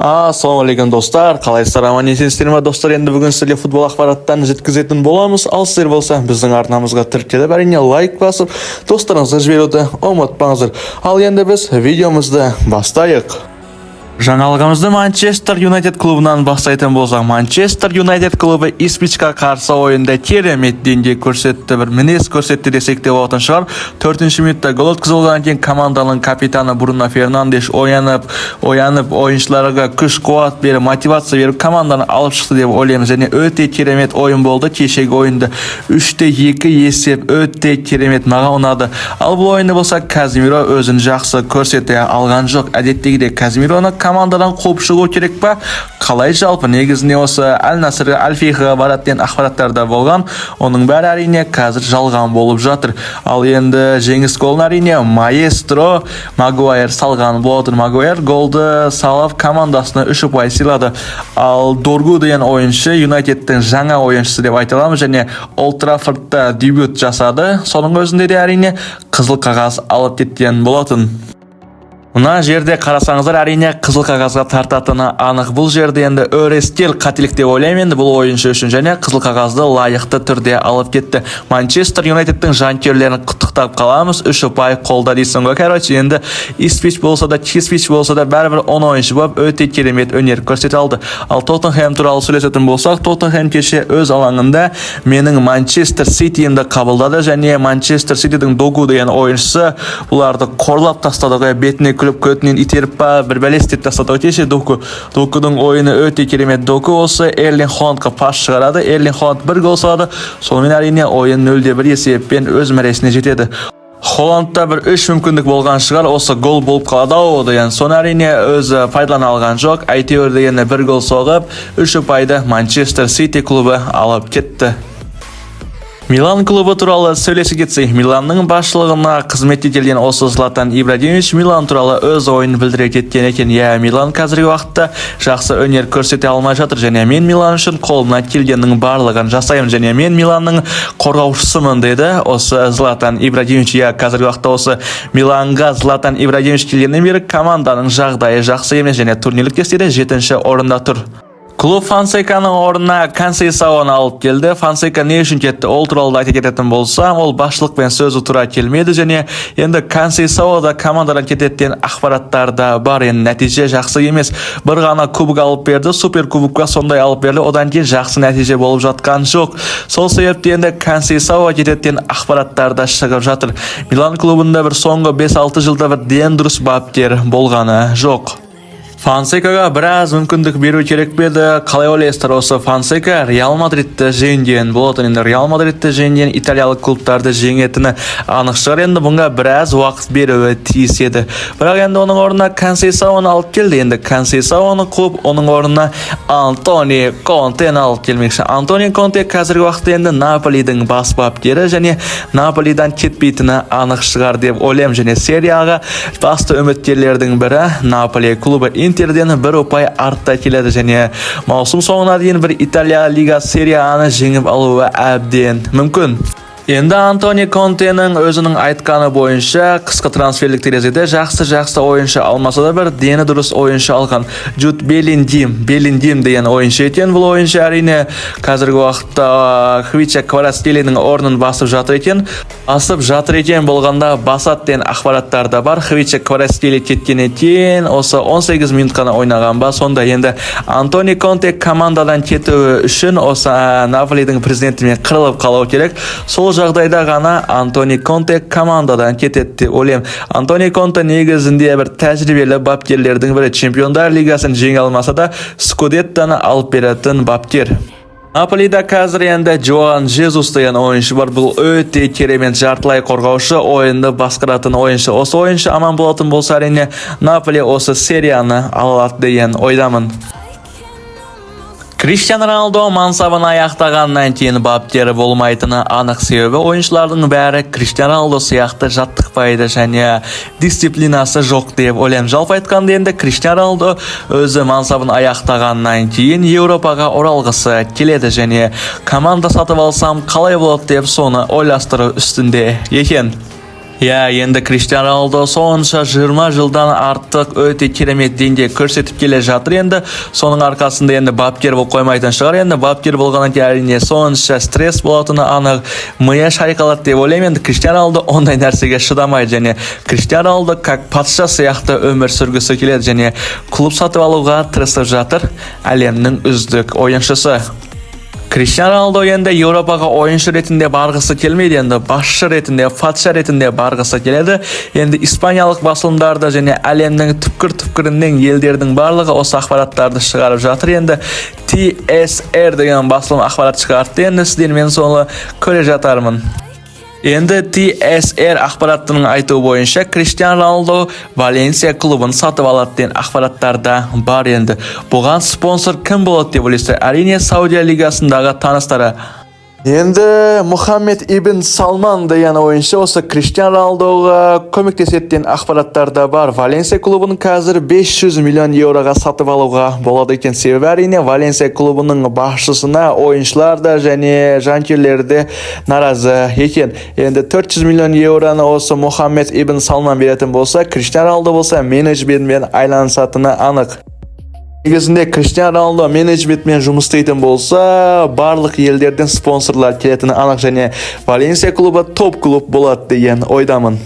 Assalamu алейкум достар, қалайсыздар, аман есенсіздер ме достар? Енді бүгін сіздерге футбол ақпараттарын жеткізетін боламыз. Ал сіздер болса біздің арнамызға тіркеліп, әрине лайк басып, достарыңызға жіберуді ұмытпаңыздар. Ал енді біз видеомызды бастайық. Жаңалығымызды Манчестер Юнайтед клубынан бастайтын болсақ, Манчестер Юнайтед клубы Ипсвичқа қарсы ойында керемет деңгей көрсетті, бір мінез көрсетті десек те болатын шығар. 4-ші минутта гол өткізілгеннен кейін команданың капитаны Бруно Фернандеш оянып ойыншыларға күш-қуат беріп, мотивация беріп, команданы алып шықты деп ойлаймын. Және өте керемет ойын болды. Кешегі ойында 3-2 есеп өте керемет, маған ұнады. Ал бұл ойында болса Каземиро өзін жақсы көрсете алған жоқ. Әдеттегідей Каземироны командадан қуып шығу керек па? Қалай жалпы? Негізінде осы Аль-Насрға, Аль-Фейхаға баратын ақпараттарда болған. Оның бәрі әрине қазір жалған болып жатыр. Ал енді жеңіс голын әрине маэстро Магуайр салған болатын. Магуайр голды салып командасына 3 ұпай сыйлады. Ал Доргу деген ойыншы Юнайтедтің жаңа ойыншысы деп айта аламыз, және Олд Траффордта дебют жасады. Соның өзінде де әрине қызыл қағаз алып кеткен болатын. Мына жерде қарасаңыздар, әрине қызыл қағазға тартатыны анық. Бұл жерде енді өрестел қателік деп ойлаймын енді бұл ойыншы үшін, және қызыл қағазды лайықты түрде алып кетті. Манчестер Юнайтедтің жанкүйерлерін құттықтап қаламыз. 3 ұпай қолда дейсің ғой. Короче, енді Ипсвич болса да, Чипсвич болса да, бәрібір 10 ойыншы болып өте керемет өнер көрсете алды. Ал Тоттенхэм туралы сөйлесетін болсақ, Тоттенхэм кеше өз алаңында менің Манчестер Ситиімді қабылдады, және Манчестер Ситидің Догу деген ойыншысы бұларды қорлап тастады ғой, бетіне көтінен итеріп па, бір бәлестеп тастады. Кеше Докудың ойыны өте керемет. Доку осы Эрлинг Холландқа пас шығарады. Эрлинг Холланд 1 гол салады. Сонымен әрине ойын 0-1 есеппен өз мәресіне жетеді. Холландта бір 3 мүмкіндік болған шығар, осы гол болып қалады ау деген. Соны әрине өзі пайдалана алған жоқ. Әйтеуір дегенде 1 гол соғып, 3 ұпайды Манчестер Сити клубы алып кетті. Милан клубы туралы сөйлесе кетсек, Миланның басшылығына қызмет етілген осы Златан Ибрагимович Милан туралы өз ойын білдіре кеткен екен. Милан қазіргі уақытта жақсы өнер көрсете алмай жатыр, және мен Милан үшін қолымнан келгеннің барлығын жасаймын, және мен Миланның қорғаушысымын деді осы Златан Ибрагимович. Қазіргі уақытта осы Миланға Златан Ибрагимович келгеннен бері команданың жағдайы жақсы емес, және турнирлік кестеде 7-ші орында тұр. Клуб Фонсеканың орнына Консейсаоны алып келді. Фонсека не үшін кетті? Ол туралы айта кететін болсам, ол басшылықпен сөзі тура келмеді, және енді Консейсаода командадан кететін ақпараттарда бар. Енді нәтиже жақсы емес. Бір ғана кубок алып берді, супер кубокқа сондай алып берді. Одан кейін жақсы нәтиже болып жатқан жоқ. Сол себепті енді Консейсао кететін ақпараттарда шығып жатыр. Милан клубында бір соңғы 5-6 жылда бір ден дұрыс бапкер болғаны жоқ. Фонсекаға біраз мүмкіндік беру керек беді. Қалай ойлайсыздар, осы Фонсека Реал Мадридті жеңген болатын. Енді Реал Мадридті жеңген италиялық клубтарды жеңетіні анық шығар. Енді бұнға біраз уақыт беруі тиіс еді. Бірақ енді оның орнына Консейсаоны алып келді. Енді Консейсаоны клуб оның орнына Антонио Контені алып келмекші. Антонио Конте қазіргі уақытта енді Наполидің бас бапкері, және Наполидан кетпейтіні анық шығар деп ойлаймын. Және серияға басты үміткерлердің бірі Наполи клубы Интерден 1 ұпай артта келеді, және маусым соңына дейін бір Италия лига серияны жеңіп алуы әбден мүмкін. Енді Антонио Контенің өзінің айтқаны бойынша қысқы трансферлік терезеде жақсы ойыншы алмаса да бір дені дұрыс ойыншы алған. Джуд Беллиндим деген ойыншы екен. Бұл ойыншы әрине қазіргі уақытта Хвича Кварацхелияның орнын басып жатыр екен. Болғанда басат деген ақпараттарда бар. Хвича Кварацхелия кеткеннен кейін осы 18 минут қана ойнаған ба. Сонда енді Антонио Конте командадан кетуі үшін осы Наполидің президентімен қырылып қалу керек. Сол жағдайда ғана Антонио Конте командадан кетеді ойлаймын. Антонио Конте негізінде бір тәжірибелі бапкерлердің бірі, Чемпиондар лигасын жеңе алмаса да Скудеттаны алып беретін бапкер. Наполида қазір енді Жоан Жезус деген ойыншы бар. Бұл өте керемет жартылай қорғаушы, ойынды басқаратын ойыншы. Осы ойыншы аман болатын болса, әрине Наполи осы серияны алады деген ойдамын. Криштиану Роналду мансабын аяқтағаннан кейін бапкері болмайтыны анық, себебі ойыншылардың бәрі Криштиану Роналду сияқты жаттықпайды, және дисциплинасы жоқ деп ойлаймын. Жалпы айтқанда енді Криштиану Роналду өзі мансабын аяқтағаннан кейін Еуропаға оралғысы келеді, және команда сатып алсам қалай болады деп соны ойластыру үстінде екен. Ya, endi Cristiano Ronaldo sonuncha 20 жылдан артык өтө керемет деңгей көрсөтүп келе жатыр. Endi сонун аркасында endi бапкер болуп коймайтын шығар. Endi бапкер болгондон кийин әрине сонунча стресс болотуну анык. Мыя шайкалат деп ойлойм. Endi Cristiano Ronaldo ондай нерсеге шыдамайт және Cristiano Ronaldo как патша сыяктуу өмүр сүргүсү келет және клуб сатып алууга тырышып жатыр. Әлемдин үздүк оюнчусу. Cristiano Ronaldo endi Европага оюнчу ретинде баргысы келмейди, endi башчы ретинде, патша ретинде баргысы келеді. Endi испаниялык басылымдарда және әлемнің түпкір-түпкірінен елдердің барлығы осы ақпараттарды шығарып жатыр. Endi TSR деген басылым ақпарат шығарды. Endi сіздер мен соны көре жатармын. Endi TSR ақпараттының айтуы бойынша Cristiano Ronaldo Valencia клубын сатып алат деген ақпараттарда бар. Endi бұған спонсор кім болады деп ойлайсыздар? Әрине Саудия лигасындағы таныстары. Endi Muhammed ibn Salman деген oyuncu осы Cristiano Ronaldo'ga көмектесетін ақпараттарда бар. Valencia клубын қазір 500 миллион евроға сатып алуға болады екен. Себебі әрине Valencia клубының басшысына ойыншылар да және жанкүйерлер де наразы екен. Енді 400 миллион евроны осы Muhammed ibn Salman беретін болса, Cristiano Ronaldo болса менеджментмен айланысатыны анық. Негізінде Cristiano Ronaldo менеджментмен жұмыс істейтін болса, барлық елдерден спонсорлар келетіні анық және Valencia клубы топ клуб болады деген ойдамын.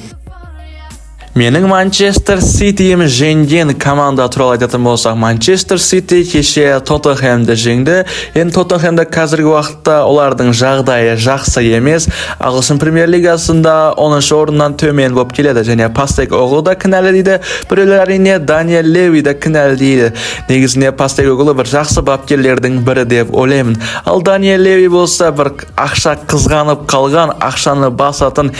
Менің Манчестер Ситиім жеңген команда туралы айтатын болсақ, Манчестер Сити кеше Тоттенхэмді жеңді. Енді Тоттенхэмді қазіргі уақытта олардың жағдайы жақсы емес. Ағылшын премьер лигасында 10-шы орыннан төмен болып келеді және Постекоглу да кінәлі дейді. Біреулер әрине Даниэль Леви да кінәлі дейді. Негізінде Постекоглу бір жақсы бапкерлердің бірі деп ойлаймын. Ал Даниэль Леви болса бір ақша қызғанып қалған, ақшаны басатын,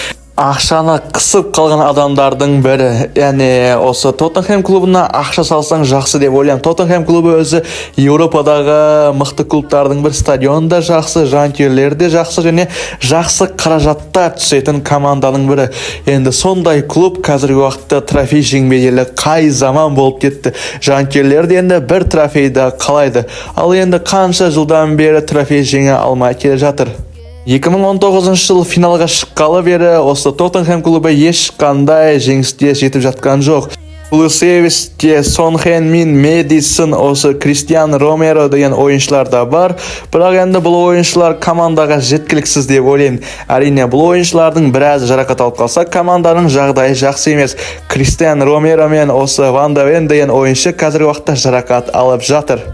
ақшаны қысып қалған адамдардың бірі. Яғни осы Тоттенхэм клубына ақша салсаң жақсы деп ойлаймын. Тоттенхэм клубы өзі Европадағы мықты клубтардың бір, стадион да жақсы, жанкүйерлер де жақсы және жақсы қаражатта түсетін команданың бірі. Енді сондай клуб қазіргі уақытта трофей жеңбегелі қай заман болып кетті. Жанкүйерлер де енді бір трофейді қалайды. Ал енді қанша жылдан бері трофей жеңе алмай келе жатыр. 2019 жыл финалға шыққалы бері осы Тоттенхэм клубы ешқандай жеңіске жетіп жатқан жоқ. Кулусевичте, Сон Хен-мин, Мэдисон, осы Кристиан Ромеро деген ойыншылар да бар. Бірақ енді бұл ойыншылар командаға жеткіліксіз деп ойлаймын. Әрине бұл ойыншылардың біраз жарақат алып қалса, команданың жағдайы жақсы емес. Кристиан Ромеро мен осы Ван де Вен деген ойыншы қазіргі уақытта жарақат алып жатыр.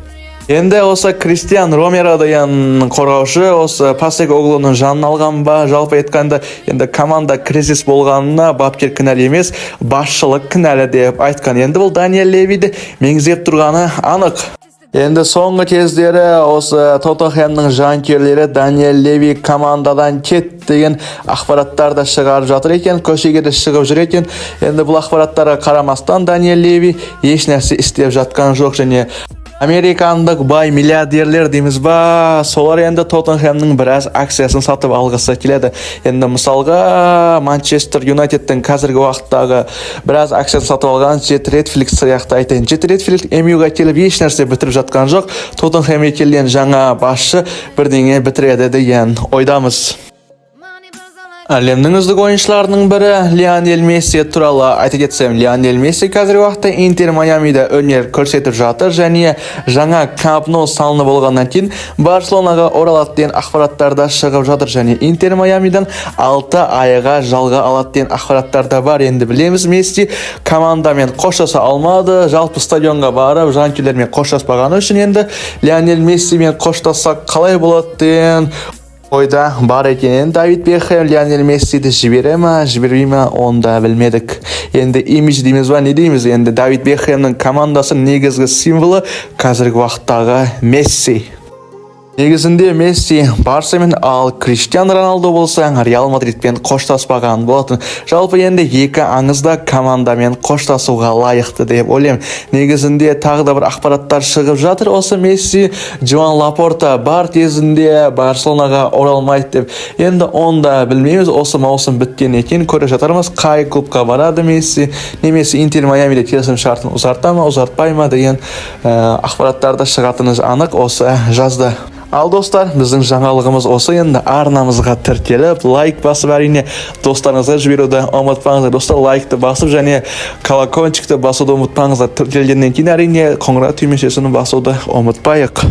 Енді осы Кристиан Ромеро деген қорғаушы осы Постекоглуның жанын алған ба? Жалпы айтқанда, енді команда кризис болғанына бапкер кінәлі емес, басшылық кінәлі деп айтқан. Енді бұл Даниэль Левиді меңзеп тұрғаны анық. Енді соңғы кездері осы Тоттенхэмнің жанкүйерлері Даниэль Леви командадан кет деген ақпараттар да шығарып жатыр екен, көшеге де шығып жүр екен. Енді бұл ақпараттарға қарамастан Даниэль Леви еш нәрсе істеп жатқан жоқ және американдық бай миллиардерлер дейміз ба, солар енді Тоттенхэмнің біраз акциясын сатып алғысы келеді. Енді мысалға Манчестер Юнайтедтің қазіргі уақыттағы біраз акциясын сатып алған Джет Редфилд сияқты айтайын. Джет Редфилд MU-ға келіп еш нәрсе бітіріп жатқан жоқ. Тоттенхэмге келген жаңа басшы бірдеңе бітіреді деген ойдамыз. Әлемнің үздік ойыншыларының бірі Лионель Месси туралы айта кетсем, Лионель Месси қазіргі уақытта Интер Майамида өнер көрсетіп жатыр және жаңа Камп Nou салынып болғаннан кейін Барселонаға оралады деген ақпараттарда шығып жатыр және Интер Майамидан 6 айға жалға алады деген ақпараттарда бар. Енді білеміз, Месси командамен қоштаса алмады, жалпы стадионға барып жанкүйерлермен қоштаспағаны үшін енді Лионель Мессимен қоштассақ қалай болады деген ойда бар екен. Давид Бекхэм Лионель Мессиді жібере ма, жібермей ма, оны да білмедік. Енді имидж дейміз ба, не дейміз? Енді Давид Бекхэмнің командасы негізгі символы қазіргі уақыттағы Месси. Негізінде Месси Барсамен, ал Криштиану Роналду болса Реал Мадридпен қоштаспаған болатын. Жалпы енді екі аңызда командамен қоштасуға лайықты деп ойлаймын. Негізінде тағы да бір ақпараттар шығып жатыр. Осы Месси Жоан Лапорта бар кезінде Барселонаға оралмайды деп. Енді онда білмейміз, осы маусым біткен екен, көре жатармыз қай клубқа барады Месси, немесе Интер Майамиде келісім шартын ұзарта ма, ұзартпай ма деген ақпараттарды шығатыны анық осы жазда. Ал достар, біздің жаңалығымыз осы. Енді арнамызға тіркеліп, лайк басып, әрине достарыңызға жіберуді ұмытпаңыздар. Достар, лайкты басып және колокольчикті басуды ұмытпаңыздар. Тіркелгеннен кейін әрине қоңырау түймешесін басуды ұмытпайық.